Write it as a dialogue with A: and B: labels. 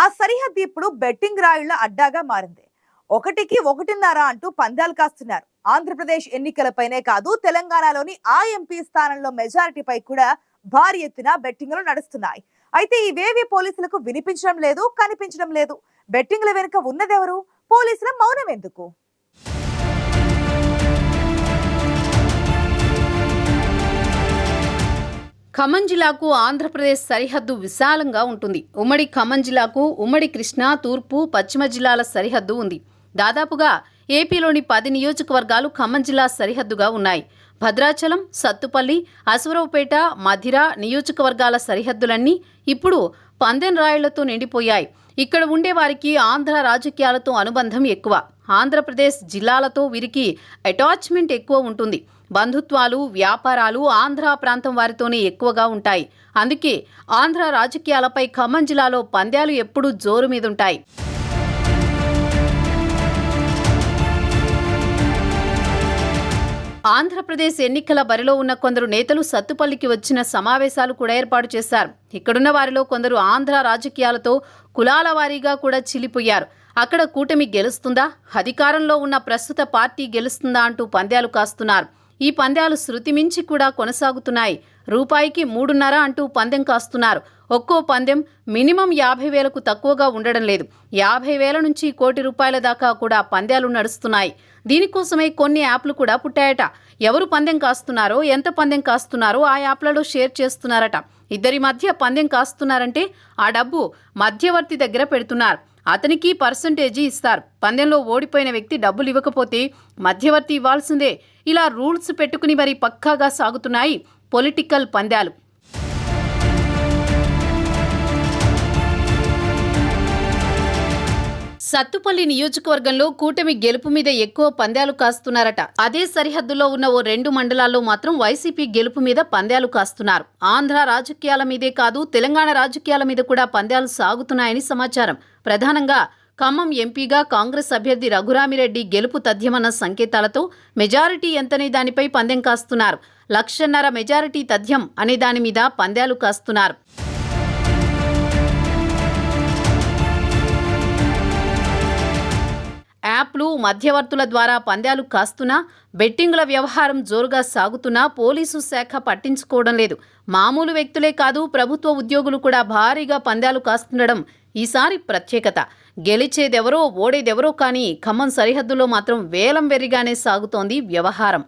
A: ఆ సరిహద్దు ఇప్పుడు బెట్టింగ్ రాయుళ్ల అడ్డాగా మారింది. ఒకటికి ఒకటిన్నర అంటూ పందాలు కాస్తున్నారు. ఆంధ్రప్రదేశ్ ఎన్నికలపైనే కాదు, తెలంగాణలోని ఆ ఎంపీ స్థానంలో మెజారిటీపై కూడా భారీ ఎత్తున బెట్టింగ్లు నడుస్తున్నాయి. అయితే ఇవేవి పోలీసులకు వినిపించడం లేదు, కనిపించడం లేదు. బెట్టింగ్ల వెనుక ఉన్నదెవరు? పోలీసుల మౌనం ఎందుకు?
B: ఖమ్మం జిల్లాకు ఆంధ్రప్రదేశ్ సరిహద్దు విశాలంగా ఉంటుంది. ఉమ్మడి ఖమ్మం జిల్లాకు ఉమ్మడి కృష్ణా, తూర్పు, పశ్చిమ జిల్లాల సరిహద్దు ఉంది. దాదాపుగా ఏపీలోని 10 నియోజకవర్గాలు ఖమ్మం జిల్లా సరిహద్దుగా ఉన్నాయి. భద్రాచలం, సత్తుపల్లి, అశ్వరావుపేట, మధిర నియోజకవర్గాల సరిహద్దులన్నీ ఇప్పుడు పందెం రాయుళ్లతో నిండిపోయాయి. ఇక్కడ ఉండే వారికి ఆంధ్ర రాజకీయాలతో అనుబంధం ఎక్కువ. ఆంధ్రప్రదేశ్ జిల్లాలతో వీరికి అటాచ్మెంట్ ఎక్కువ ఉంటుంది. బంధుత్వాలు, వ్యాపారాలు ఆంధ్ర ప్రాంతం వారితోనే ఎక్కువగా ఉంటాయి. అందుకే ఆంధ్ర రాజకీయాలపై ఖమ్మం జిల్లాలో పంద్యాలు ఎప్పుడూ జోరు మీదుంటాయి. ఆంధ్రప్రదేశ్ ఎన్నికల బరిలో ఉన్న కొందరు నేతలు సత్తుపల్లికి వచ్చిన సమావేశాలు కూడా ఏర్పాటు చేశారు. ఇక్కడున్న వారిలో కొందరు ఆంధ్ర రాజకీయాలతో కులాల వారీగా కూడా చిలిపోయారు. అక్కడ కూటమి గెలుస్తుందా, అధికారంలో ఉన్న ప్రస్తుత పార్టీ గెలుస్తుందా అంటూ పంద్యాలు కాస్తున్నారు. ఈ పంద్యాలు శృతి మించి కూడా కొనసాగుతున్నాయి. రూపాయికి 3.5 అంటూ పందెం కాస్తున్నారు. ఒక్కో పందెం మినిమం 50,000కు తక్కువగా ఉండడం లేదు. 50,000 నుంచి ₹1 కోటి దాకా కూడా పంద్యాలు నడుస్తున్నాయి. దీనికోసమే కొన్ని యాప్లు కూడా పుట్టాయట. ఎవరు పందెం కాస్తున్నారో, ఎంత పందెం కాస్తున్నారో ఆ యాప్లలో షేర్ చేస్తున్నారట. ఇద్దరి మధ్య పందెం కాస్తున్నారంటే ఆ డబ్బు మధ్యవర్తి దగ్గర పెడుతున్నారు. అతనికి పర్సంటేజీ ఇస్తారు. పందెంలో ఓడిపోయిన వ్యక్తి డబ్బులు ఇవ్వకపోతే మధ్యవర్తి ఇవ్వాల్సిందే. ఇలా రూల్స్ పెట్టుకుని మరి పక్కాగా సాగుతున్నాయి పొలిటికల్ పందాలు. సత్తుపల్లి నియోజకవర్గంలో కూటమి గెలుపు మీద ఎక్కువ పందాలు కాస్తున్నారట. అదే సరిహద్దులో ఉన్న ఓ 2 మండలాల్లో మాత్రం వైసీపీ గెలుపు మీద పందాలు కాస్తున్నారు. ఆంధ్ర రాజకీయాల మీదే కాదు, తెలంగాణ రాజకీయాల మీద కూడా పందాలు సాగుతున్నాయని సమాచారం. ప్రధానంగా ఖమ్మం ఎంపీగా కాంగ్రెస్ అభ్యర్థి రఘురామిరెడ్డి గెలుపు తథ్యమన్న సంకేతాలతో మెజారిటీ ఎంతనే దానిపై పందెం కాస్తున్నారు. 1,50,000 మెజారిటీ తథ్యం అనే దాని మీద పందాలు కాస్తున్నారు. యాప్లు, మధ్యవర్తుల ద్వారా పందాలు కాస్తున్నా, బెట్టింగుల వ్యవహారం జోరుగా సాగుతున్నా పోలీసు శాఖ పట్టించుకోవడం లేదు. మామూలు వ్యక్తులే కాదు, ప్రభుత్వ ఉద్యోగులు కూడా భారీగా పందాలు కాస్తుండడం ఈసారి ప్రత్యేకత. గెలిచేదెవరో, ఓడేదెవరో కానీ ఖమ్మం సరిహద్దులో మాత్రం వేలం వెర్రిగానే సాగుతోంది వ్యవహారం.